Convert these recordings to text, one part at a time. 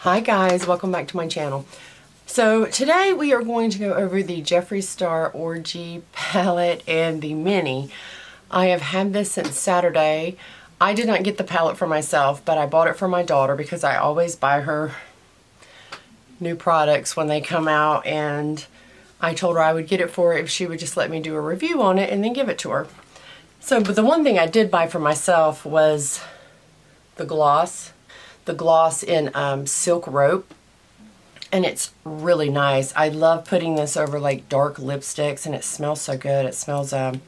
Hi guys, welcome back to my channel. So today we are going to go over the Jeffree Star Orgy palette and the mini. I have had this since Saturday. I did not get the palette for myself, but I bought it for my daughter because I always buy her new products when they come out, and I told her I would get it for her if she would just let me do a review on it and then give it to her. So, but the one thing I did buy for myself was the gloss. The gloss in Silk Rope, and it's really nice. I love putting this over like dark lipsticks, and it smells so good. It smells kind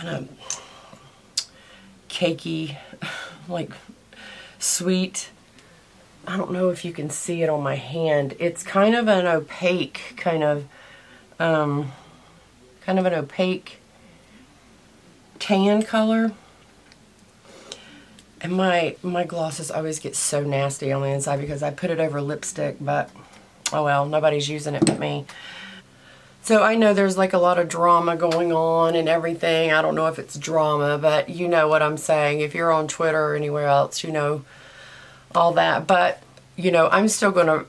of cakey, like sweet. I don't know if you can see it on my hand. It's kind of an opaque kind of an opaque tan color. And my glosses always get so nasty on the inside because I put it over lipstick, but oh well, nobody's using it but me. So I know there's like a lot of drama going on and everything. I don't know if it's drama, but you know what I'm saying. If you're on Twitter or anywhere else, you know all that. But you know, I'm still gonna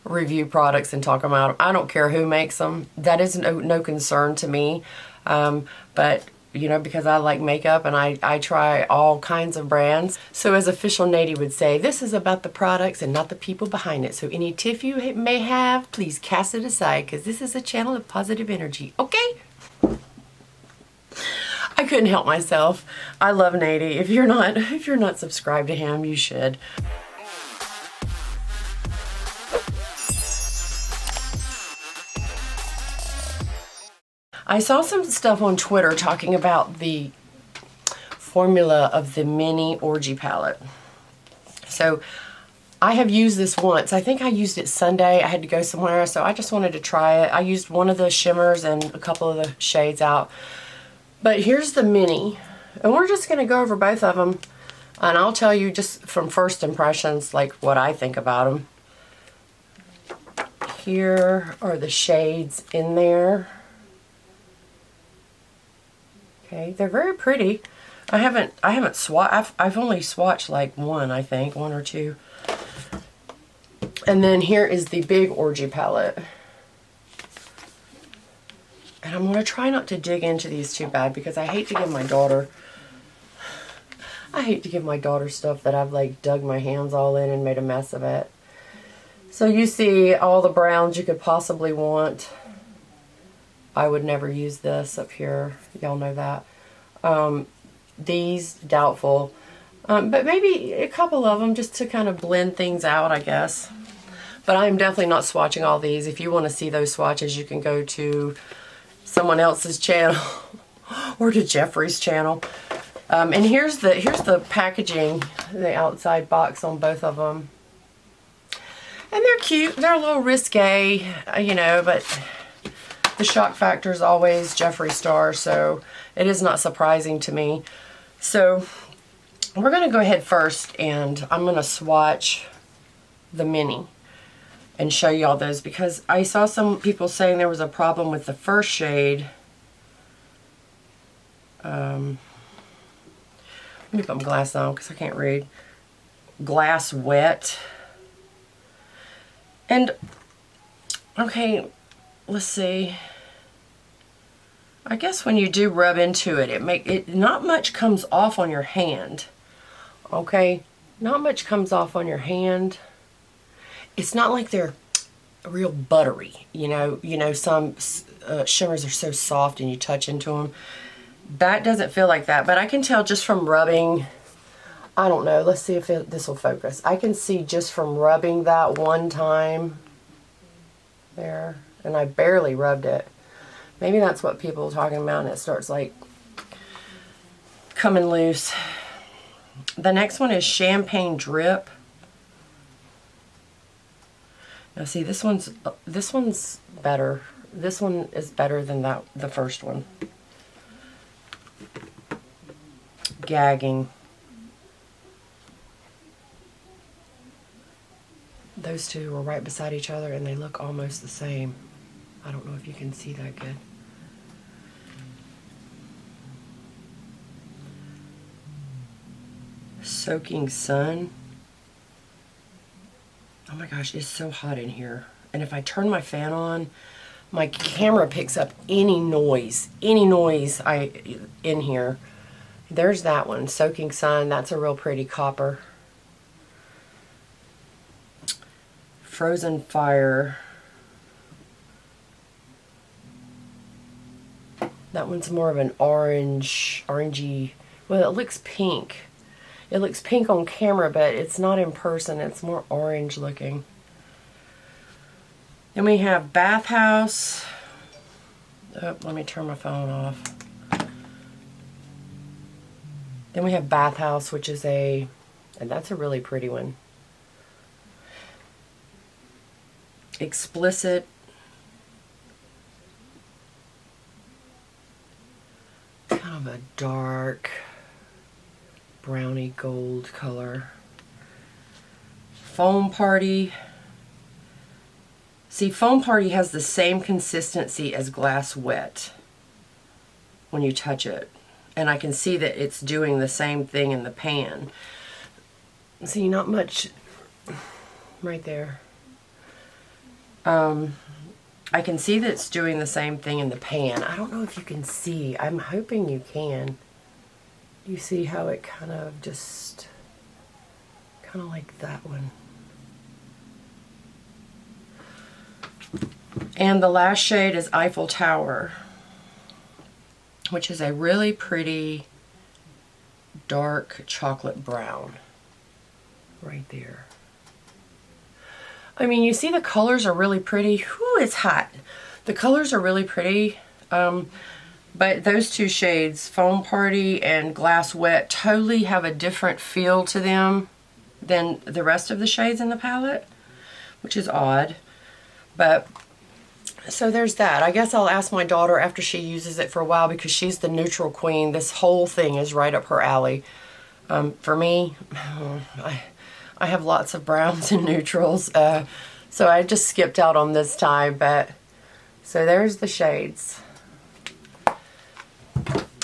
review products and talk about them. I don't care who makes them. That is no concern to me. But you know, because I like makeup and I try all kinds of brands. So as Official Nady would say, this is about the products and not the people behind it. So any tiff you may have, please cast it aside, because this is a channel of positive energy, okay? I couldn't help myself. I love Nady. If you're not subscribed to him, you should. I saw some stuff on Twitter talking about the formula of the mini Orgy palette. So I have used this once. I think I used it Sunday. I had to go somewhere, so I just wanted to try it. I used one of the shimmers and a couple of the shades out. But here's the mini. And we're just going to go over both of them. And I'll tell you just from first impressions, like what I think about them. Here are the shades in there. Okay, they're very pretty. I haven't swatched. I've only swatched like one, I think, one or two. And then here is the big Orgy palette. And I'm going to try not to dig into these too bad because I hate to give my daughter stuff that I've like dug my hands all in and made a mess of it. So you see all the browns you could possibly want. I would never use this up here. Y'all know that. These, doubtful. But maybe a couple of them just to kind of blend things out, I guess. But I'm definitely not swatching all these. If you want to see those swatches, you can go to someone else's channel or to Jeffree's channel. And here's the packaging, the outside box on both of them. And they're cute. They're a little risque, you know, but the shock factor is always Jeffree Star, so it is not surprising to me. So we're going to go ahead first, and I'm going to swatch the mini and show y'all those, because I saw some people saying there was a problem with the first shade. Let me put my glasses on because I can't read. Glass Wet. And, okay, let's see. I guess when you do rub into it, not much comes off on your hand. Okay, not much comes off on your hand. It's not like they're real buttery. You know, some shimmers are so soft and you touch into them. That doesn't feel like that, but I can tell just from rubbing. I don't know. Let's see if this will focus. I can see just from rubbing that one time there, and I barely rubbed it. Maybe that's what people are talking about, and it starts like coming loose. The next one is Champagne Drip. Now see, this one's better. This one is better than the first one. Gagging. Those two are right beside each other and they look almost the same. I don't know if you can see that good. Soaking Sun. Oh my gosh, it's so hot in here. And if I turn my fan on, my camera picks up any noise in here. There's that one, Soaking Sun. That's a real pretty copper. Frozen Fire. That one's more of an orangey, well, it looks pink. It looks pink on camera, but it's not in person. It's more orange looking. Then we have Bathhouse. Oh, let me turn my phone off. Then we have Bathhouse, which is and that's a really pretty one. Explicit. Kind of a dark brownie gold color. Foam Party. See, Foam Party has the same consistency as Glass Wet when you touch it. And I can see that it's doing the same thing in the pan. See, not much right there. I can see that it's doing the same thing in the pan. I don't know if you can see. I'm hoping you can. You see how it kind of like that one. And the last shade is Eiffel Tower, which is a really pretty dark chocolate brown right there. I mean, you see the colors are really pretty. Whew, it's hot. The colors are really pretty. But those two shades, Foam Party and Glass Wet, totally have a different feel to them than the rest of the shades in the palette, which is odd. But, so there's that. I guess I'll ask my daughter after she uses it for a while, because she's the neutral queen. This whole thing is right up her alley. For me, I have lots of browns and neutrals, so I just skipped out on this time, but so there's the shades.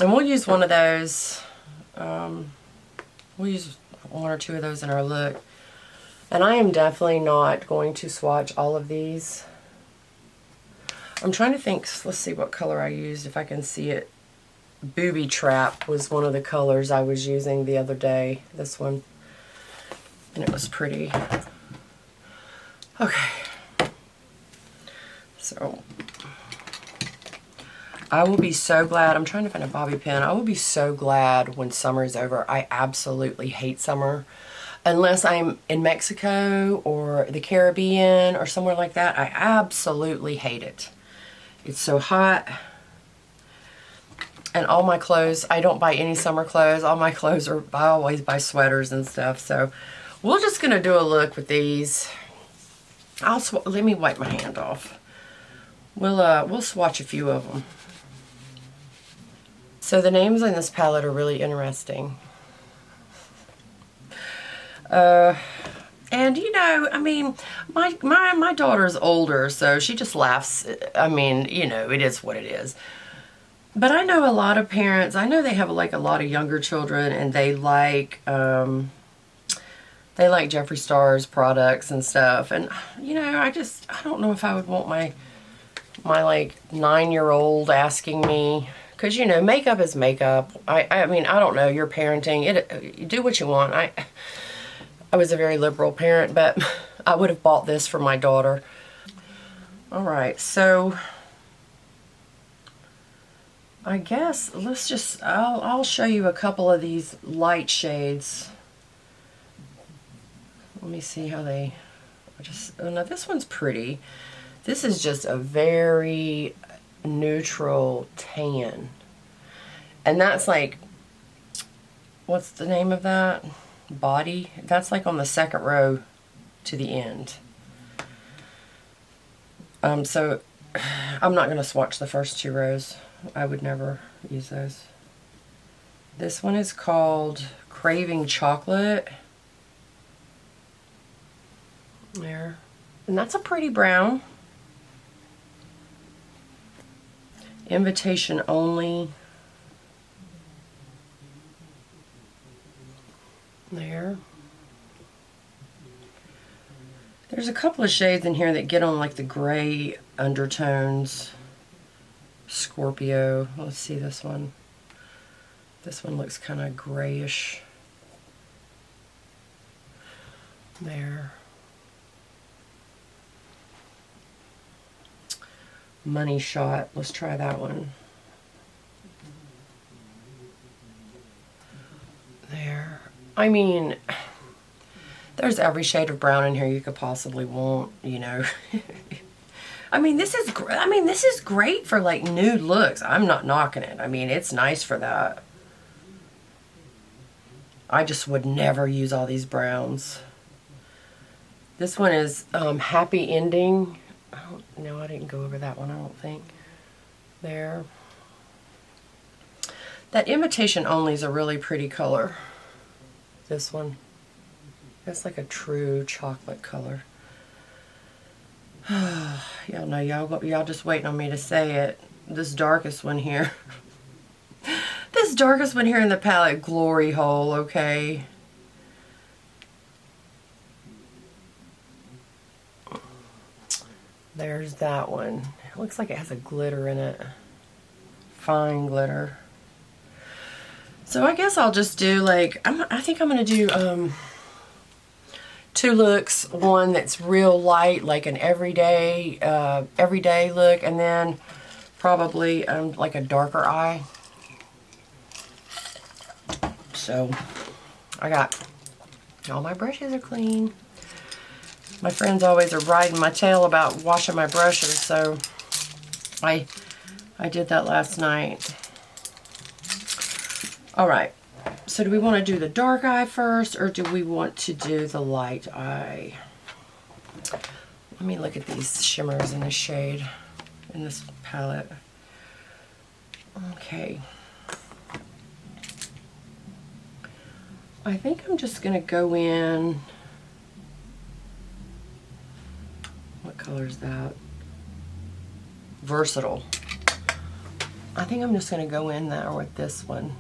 And we'll use one of those, we'll use one or two of those in our look. And I am definitely not going to swatch all of these. I'm trying to think, let's see what color I used, if I can see it. Booby Trap was one of the colors I was using the other day, this one. And it was pretty. Okay. So, I will be so glad. I'm trying to find a bobby pin. I will be so glad when summer is over. I absolutely hate summer. Unless I'm in Mexico or the Caribbean or somewhere like that, I absolutely hate it. It's so hot. And all my clothes, I don't buy any summer clothes. All my clothes are, I always buy sweaters and stuff. So, we're just going to do a look with these. Let me wipe my hand off. We'll swatch a few of them. So the names in this palette are really interesting. And you know, I mean, my daughter's older, so she just laughs. I mean, you know, it is what it is. But I know a lot of parents, I know they have like a lot of younger children, and they like Jeffree Star's products and stuff. And, you know, I don't know if I would want my like 9-year-old asking me, because, you know, makeup is makeup. I mean, I don't know, you're parenting. You do what you want. I was a very liberal parent, but I would have bought this for my daughter. All right, so I guess let's just, I'll show you a couple of these light shades. Let me see how they, oh no, this one's pretty. This is just a very neutral tan. And that's like, what's the name of that? Body? That's like on the second row to the end. So I'm not going to swatch the first 2 rows. I would never use those. This one is called Craving Chocolate. There. And that's a pretty brown. Invitation Only. There. There's a couple of shades in here that get on like the gray undertones. Scorpio. Let's see this one. This one looks kind of grayish. There. Money Shot. Let's try that one. There. I mean, there's every shade of brown in here you could possibly want, you know. I mean, this is great for like nude looks. I'm not knocking it. I mean, it's nice for that. I just would never use all these browns. This one is Happy Ending. No, I didn't go over that one, I don't think. There. That Invitation Only is a really pretty color. This one. It's like a true chocolate color. Y'all know, y'all just waiting on me to say it. This darkest one here. This darkest one here in the palette, Glory Hole, okay? There's that one. It looks like it has a glitter in it. Fine glitter. So I guess I'll just do like, I think I'm going to do two looks. One that's real light, like an everyday look, and then probably like a darker eye. So I got, all my brushes are clean. My friends always are riding my tail about washing my brushes, so I did that last night. Alright, so do we want to do the dark eye first, or do we want to do the light eye? Let me look at these shimmers in this shade, in this palette. Okay. I think I'm just going to go in, what color is that? Versatile. I think I'm just going to go in there with this one.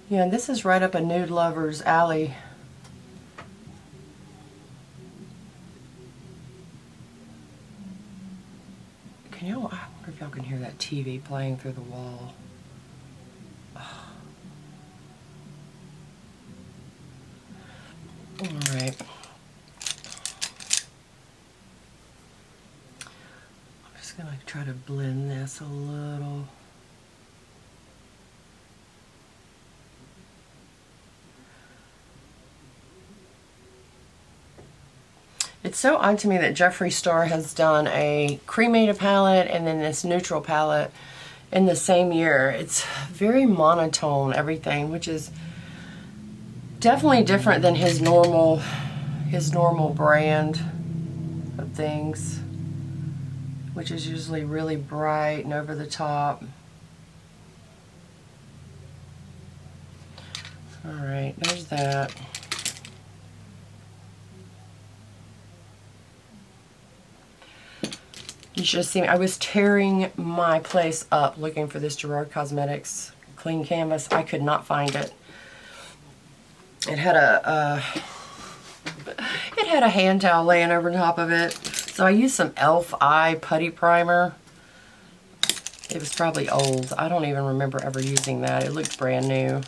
Yeah, this is right up a nude lover's alley. Can y'all, I wonder if y'all can hear that TV playing through the wall. Oh. All right. I'm just gonna try to blend this a little. It's so odd to me that Jeffree Star has done a cremated palette and then this neutral palette in the same year. It's very monotone, everything, which is definitely different than his normal brand of things, which is usually really bright and over the top. All right, there's that. You should have seen me. I was tearing my place up looking for this Gerard Cosmetics clean canvas. I could not find it. It had a hand towel laying over top of it. So I used some e.l.f. eye putty primer. It was probably old. I don't even remember ever using that. It looked brand new.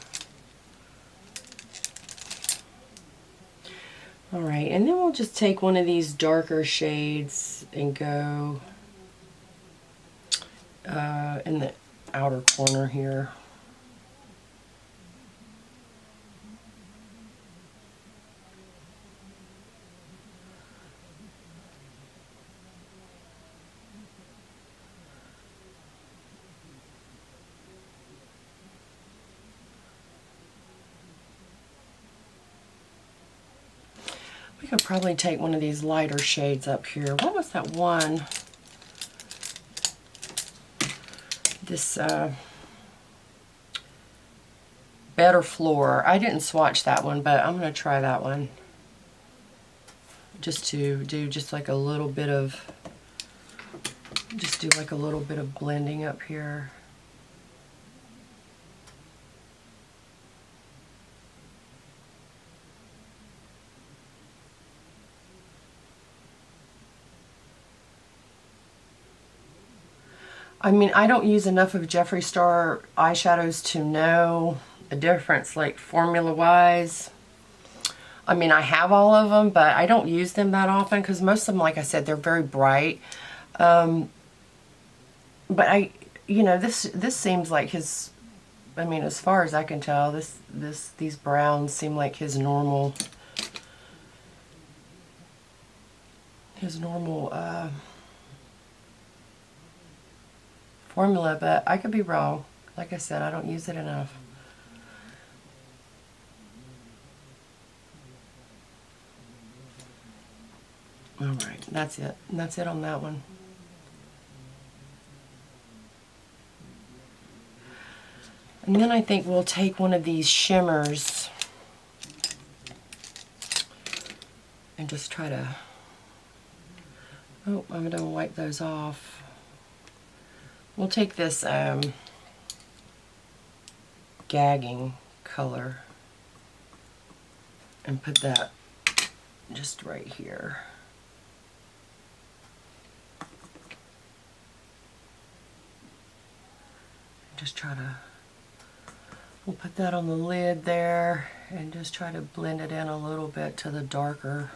Alright, and then we'll just take one of these darker shades and go in the outer corner here. We could probably take one of these lighter shades up here. What was that one? This Better Floor. I didn't swatch that one, but I'm going to try that one. just to do just like a little bit of, just do like a little bit of blending up here. I mean, I don't use enough of Jeffree Star eyeshadows to know a difference, like formula-wise. I mean, I have all of them, but I don't use them that often because most of them, like I said, they're very bright. But you know, this seems like his, I mean, as far as I can tell, these browns seem like his normal formula, but I could be wrong. Like I said, I don't use it enough. Alright, that's it. That's it on that one. And then I think we'll take one of these shimmers and just try to, oh, I'm going to wipe those off. We'll take this gagging color and put that just right here. Just try to, we'll put that on the lid there and just try to blend it in a little bit to the darker.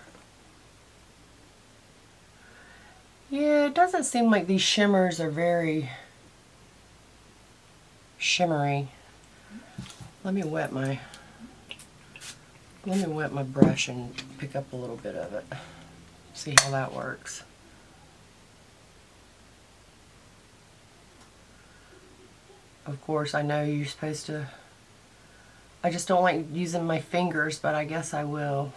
Yeah, it doesn't seem like these shimmers are very shimmery. Let me wet my brush and pick up a little bit of it. See how that works. Of course, I know you're supposed to, I just don't like using my fingers, but I guess I will.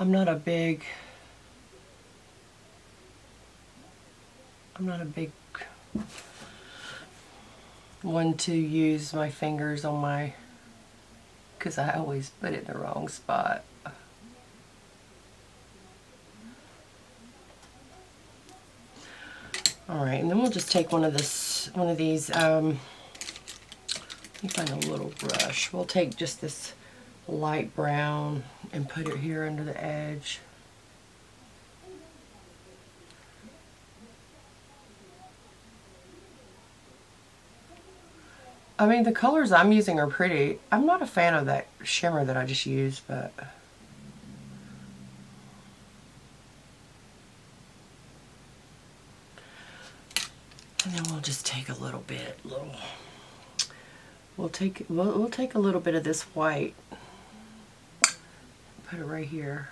I'm not a big one to use my fingers on my, because I always put it in the wrong spot. Alright, and then we'll just take one of these, let me find a little brush. We'll take just this light brown and put it here under the edge. I mean, the colors I'm using are pretty. I'm not a fan of that shimmer that I just used, but and then we'll just take a little bit, we'll take a little bit of this white, put it right here.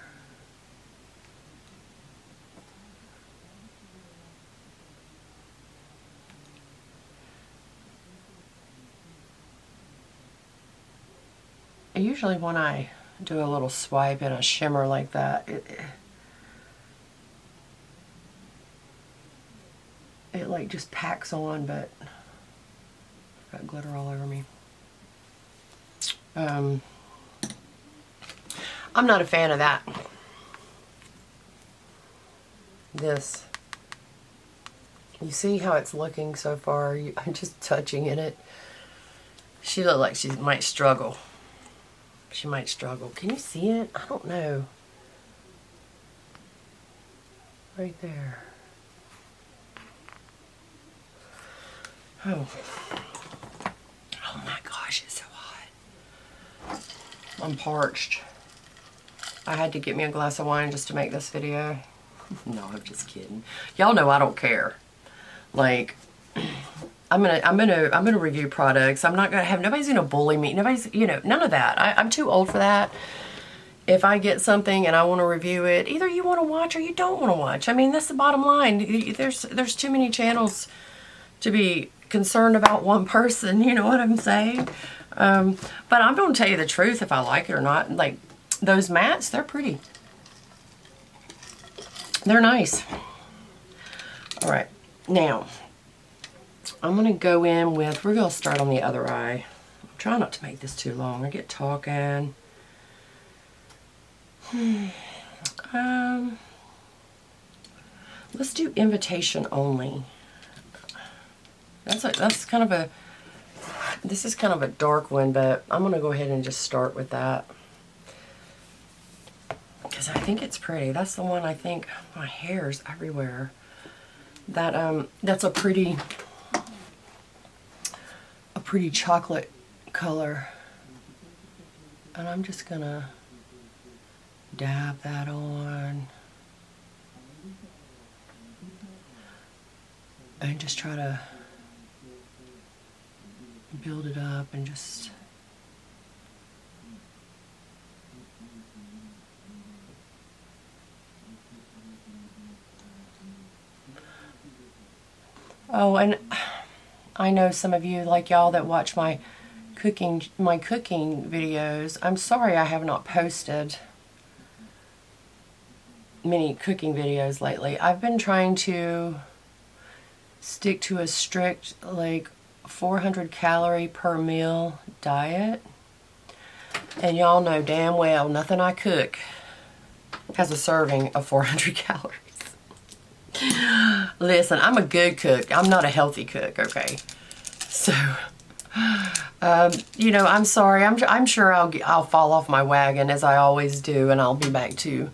Usually when I do a little swipe in a shimmer like that, it like just packs on, but I've got glitter all over me. I'm not a fan of that. This. You see how it's looking so far? I'm just touching in it. She looks like she might struggle. She might struggle. Can you see it? I don't know. Right there. Oh. Oh my gosh, it's so hot. I'm parched. I had to get me a glass of wine just to make this video. No, I'm just kidding. Y'all know I don't care. Like, I'm gonna review products. I'm not gonna have, nobody's gonna bully me. Nobody's, you know, none of that. I'm too old for that. If I get something and I want to review it, either you want to watch or you don't want to watch. I mean, that's the bottom line. There's too many channels to be concerned about one person. You know what I'm saying? But I'm gonna tell you the truth if I like it or not. Like those mattes, they're pretty. They're nice. All right, now. I'm going to go in with, we're going to start on the other eye. I'm trying not to make this too long. I get talking. Let's do invitation only. That's kind of a, this is kind of a dark one, but I'm going to go ahead and just start with that. Because I think it's pretty. That's the one I think, my hair's everywhere. That's a pretty chocolate color. And I'm just going to dab that on. And just try to build it up and just oh, and I know some of you, like y'all that watch my cooking videos, I'm sorry I have not posted many cooking videos lately. I've been trying to stick to a strict, like, 400 calorie per meal diet. And y'all know damn well nothing I cook has a serving of 400 calories. Listen, I'm a good cook. I'm not a healthy cook, okay? So, you know, I'm sorry. I'm sure I'll fall off my wagon as I always do, and I'll be back to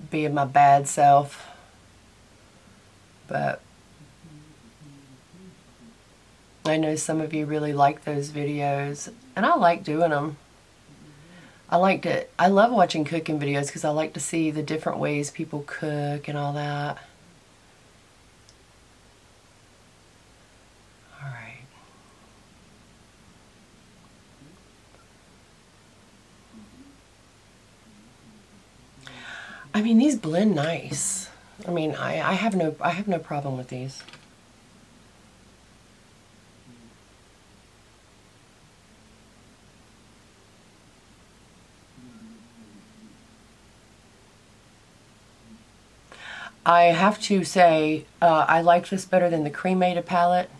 being my bad self. But I know some of you really like those videos, and I like doing them. I love watching cooking videos because I like to see the different ways people cook and all that. All right. I mean, these blend nice. I mean, I have no problem with these. I have to say, I like this better than the cremated palette,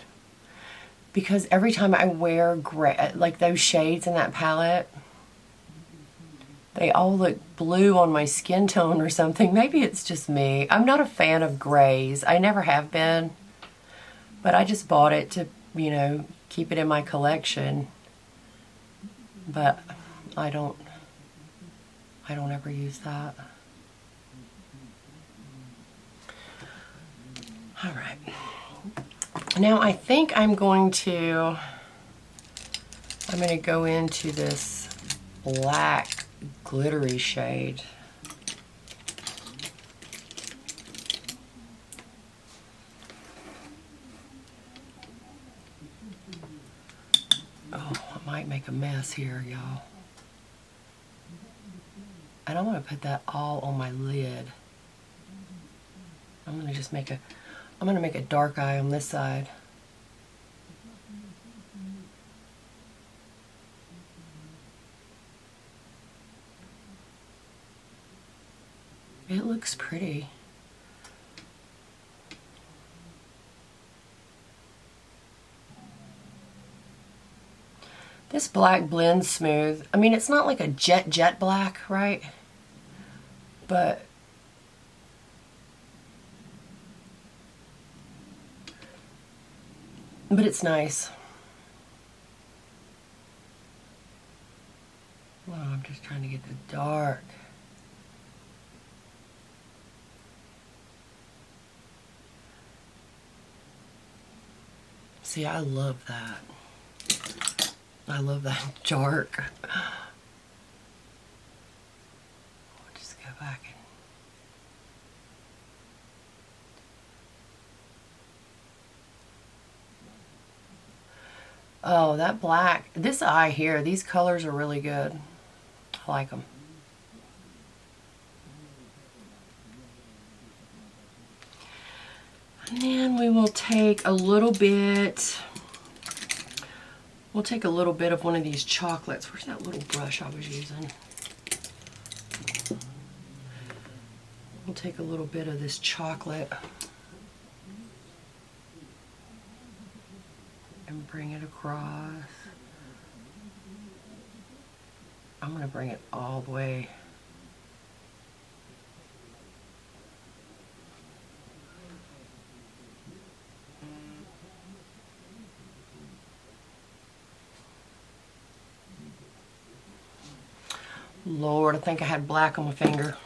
because every time I wear gray, like those shades in that palette, they all look blue on my skin tone or something. Maybe it's just me. I'm not a fan of grays. I never have been, but I just bought it to, you know, keep it in my collection. But I don't ever use that. All right. Now I think I'm going to go into this black glittery shade. Oh, I might make a mess here, y'all. And I'm going to put that all on my lid. I'm going to make a dark eye on this side. It looks pretty. This black blends smooth. I mean, it's not like a jet black, right? But it's nice. Oh, I'm just trying to get the dark. See, I love that. I love that dark. I'll just go back and... Oh, that black. This eye here, these colors are really good. I like them. And then we will take a little bit... We'll take a little bit of one of these chocolates. Where's that little brush I was using? We'll take a little bit of this chocolate and bring it across I'm going to bring it all the way. Lord, I think I had black on my finger.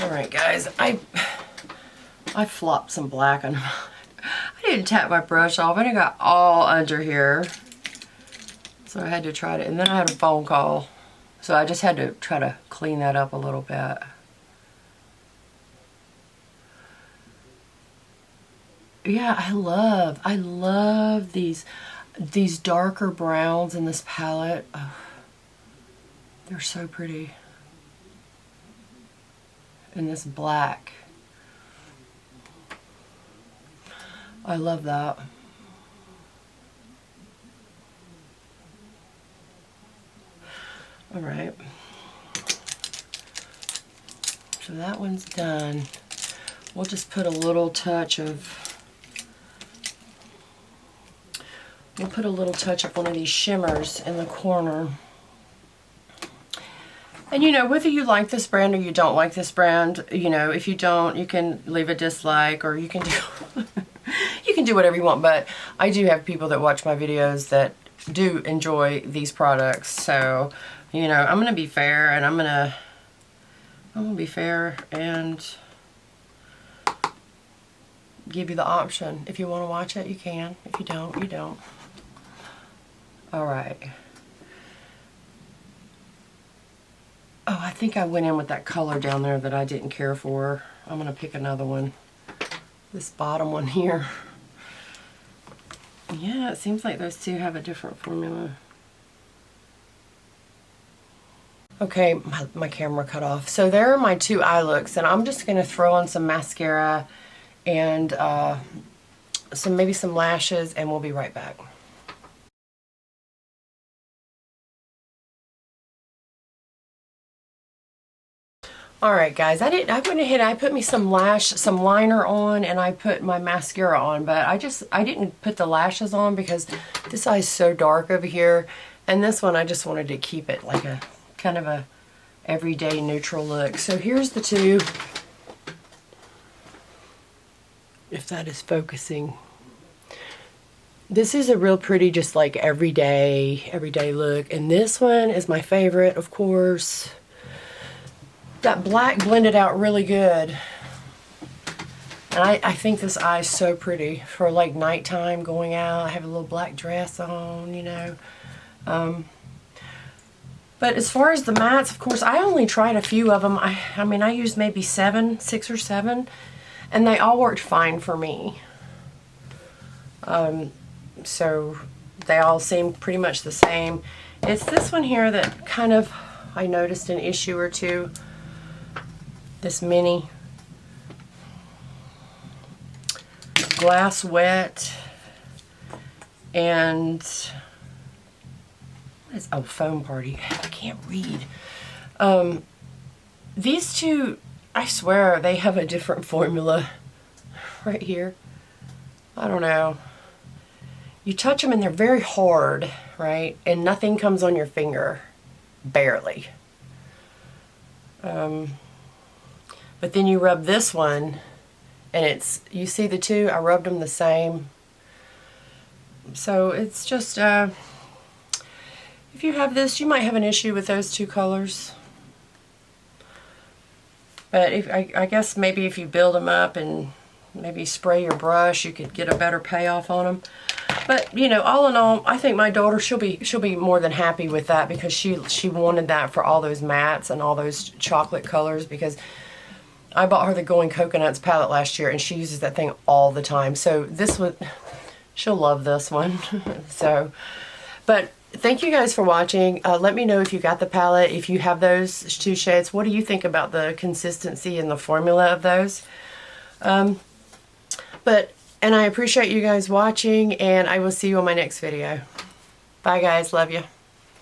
Alright guys, I flopped some black on. I didn't tap my brush off and it got all under here. So I had to try to, and then I had a phone call. So I just had to try to clean that up a little bit. Yeah, I love these darker browns in this palette. Oh, they're so pretty. And this black. I love that. All right. So that one's done. We'll just put a little touch of, we'll put a little touch of one of these shimmers in the corner. And you know, whether you like this brand or you don't like this brand, you know, if you don't, you can leave a dislike, or you can do you can do whatever you want. But I do have people that watch my videos that do enjoy these products. So, you know, I'm gonna be fair, and I'm gonna be fair and give you the option. If you want to watch it, you can. If you don't, you don't. All right. Oh, I think I went in with that color down there that I didn't care for. I'm going to pick another one. This bottom one here. Yeah, it seems like those two have a different formula. Okay, my camera cut off. So there are my two eye looks, and I'm just going to throw on some mascara and maybe some lashes, and we'll be right back. Alright guys, I went ahead, I put me some liner on, and I put my mascara on, but I didn't put the lashes on because this eye's so dark over here, and this one I just wanted to keep it like a kind of a everyday neutral look. So here's the two, if that is focusing. This is a real pretty, just like everyday look, and this one is my favorite, of course. That black blended out really good. And I think this eye is so pretty for like nighttime going out. I have a little black dress on, you know. But as far as the mattes, of course, I only tried a few of them. I mean, I used maybe 6 or 7, and they all worked fine for me. So they all seem pretty much the same. It's this one here that kind of, I noticed an issue or two. This mini Glass Wet and what is, oh, Foam Party. I can't read. These two, I swear they have a different formula right here. I don't know. You touch them and they're very hard, right? And nothing comes on your finger, barely. But then you rub this one, and it's, you see the two, I rubbed them the same. So it's just, if you have this, you might have an issue with those two colors. But if I guess maybe if you build them up and maybe spray your brush, you could get a better payoff on them. But you know, all in all, I think my daughter, she'll be more than happy with that, because she wanted that for all those mattes and all those chocolate colors, because I bought her the Going Coconuts palette last year, and she uses that thing all the time. So this one, she'll love this one. So, but thank you guys for watching. Let me know if you got the palette, if you have those two shades. What do you think about the consistency and the formula of those? And I appreciate you guys watching, and I will see you on my next video. Bye guys, love you.